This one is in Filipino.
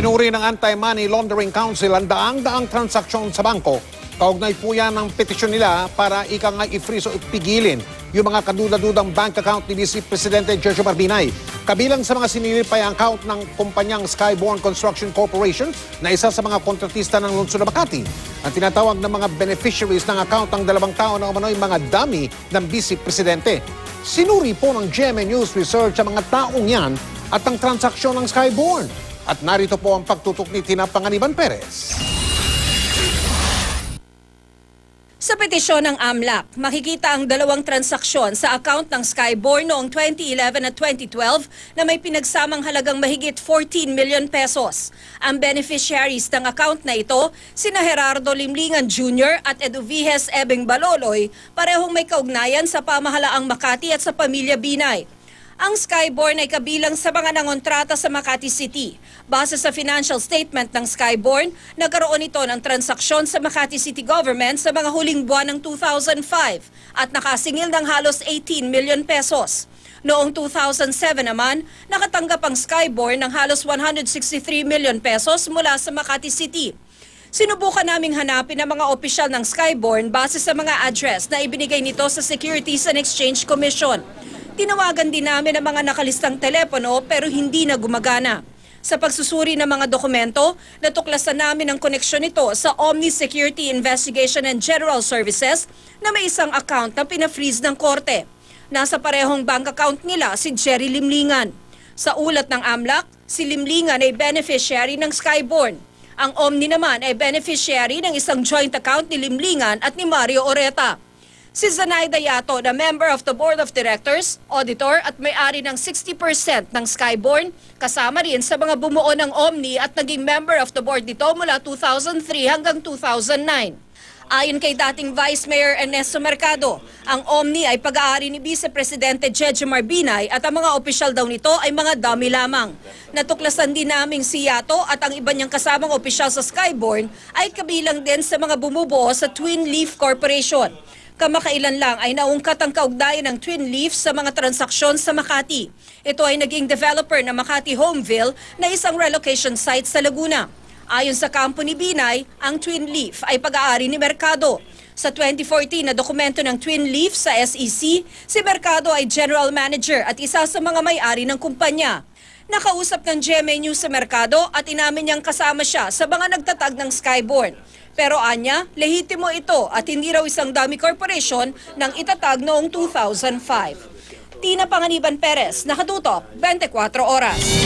Isinuri ng Anti-Money Laundering Council ang daang-daang transaksyon sa bangko. Kaugnay po yan ng petisyon nila para i-freeze o ipigilin yung mga kaduda-dudang bank account ni Vice Presidente Jojo Marbinay. Kabilang sa mga sinilip ay ang account ng kumpanyang Skyborn Construction Corporation na isa sa mga kontratista ng lungsod ng Makati. Ang tinatawag ng mga beneficiaries ng account ng dalawang tao na umano'y mga dummy ng Vice Presidente. Sinuri po ng GMA News Research ang mga taong yan at ang transaksyon ng Skyborn. At narito po ang pagtutok ni Tina Panganiban Perez. Sa petisyon ng AMLAC, makikita ang dalawang transaksyon sa account ng Skyborn noong 2011 at 2012 na may pinagsamang halagang mahigit 14 million pesos. Ang beneficiaries ng account na ito, sina Gerardo Limlingan Jr. at Eduviges Ebeng Baloloy, parehong may kaugnayan sa pamahalaang Makati at sa pamilya Binay. Ang Skyborn ay kabilang sa mga nangontrata sa Makati City. Base sa financial statement ng Skyborn, nagkaroon ito ng transaksyon sa Makati City Government sa mga huling buwan ng 2005 at nakasingil ng halos 18 million pesos. Noong 2007 naman, nakatanggap ang Skyborn ng halos 163 million pesos mula sa Makati City. Sinubukan naming hanapin ang mga opisyal ng Skyborn base sa mga address na ibinigay nito sa Securities and Exchange Commission. Tinawagan din namin ang mga nakalistang telepono pero hindi na gumagana. Sa pagsusuri ng mga dokumento, natuklasan namin ang koneksyon nito sa Omni Security Investigation and General Services na may isang account na pina-freeze ng korte. Nasa parehong bank account nila si Jerry Limlingan. Sa ulat ng AMLAC, si Limlingan ay beneficiary ng Skyborn. Ang Omni naman ay beneficiary ng isang joint account ni Limlingan at ni Mario Oreta. Si Zanaida Yato na member of the Board of Directors, auditor at may-ari ng 60% ng Skyborn, kasama rin sa mga bumuo ng Omni at naging member of the board nito mula 2003 hanggang 2009. Ayon kay dating Vice Mayor Ernesto Mercado, ang Omni ay pag-aari ni Vice Presidente Jojo Marbinay at ang mga opisyal daw nito ay mga dummy lamang. Natuklasan din naming si Yato at ang iba niyang kasamang opisyal sa Skyborn ay kabilang din sa mga bumubuo sa Twin Leaf Corporation. Kamakailan lang ay naungkat ang kaugnayan ng Twin Leaf sa mga transaksyon sa Makati. Ito ay naging developer ng Makati Homeville na isang relocation site sa Laguna. Ayon sa kampo ni Binay, ang Twin Leaf ay pag-aari ni Mercado. Sa 2014 na dokumento ng Twin Leaf sa SEC, si Mercado ay general manager at isa sa mga may-ari ng kumpanya. Nakausap ng GMA News sa Mercado at inamin niyang kasama siya sa mga nagtatag ng Skyborn. Pero anya, lehitimo ito at hindi raw isang dummy corporation nang itatag noong 2005. Tina Panganiban Perez, Nakatutok, 24 Oras.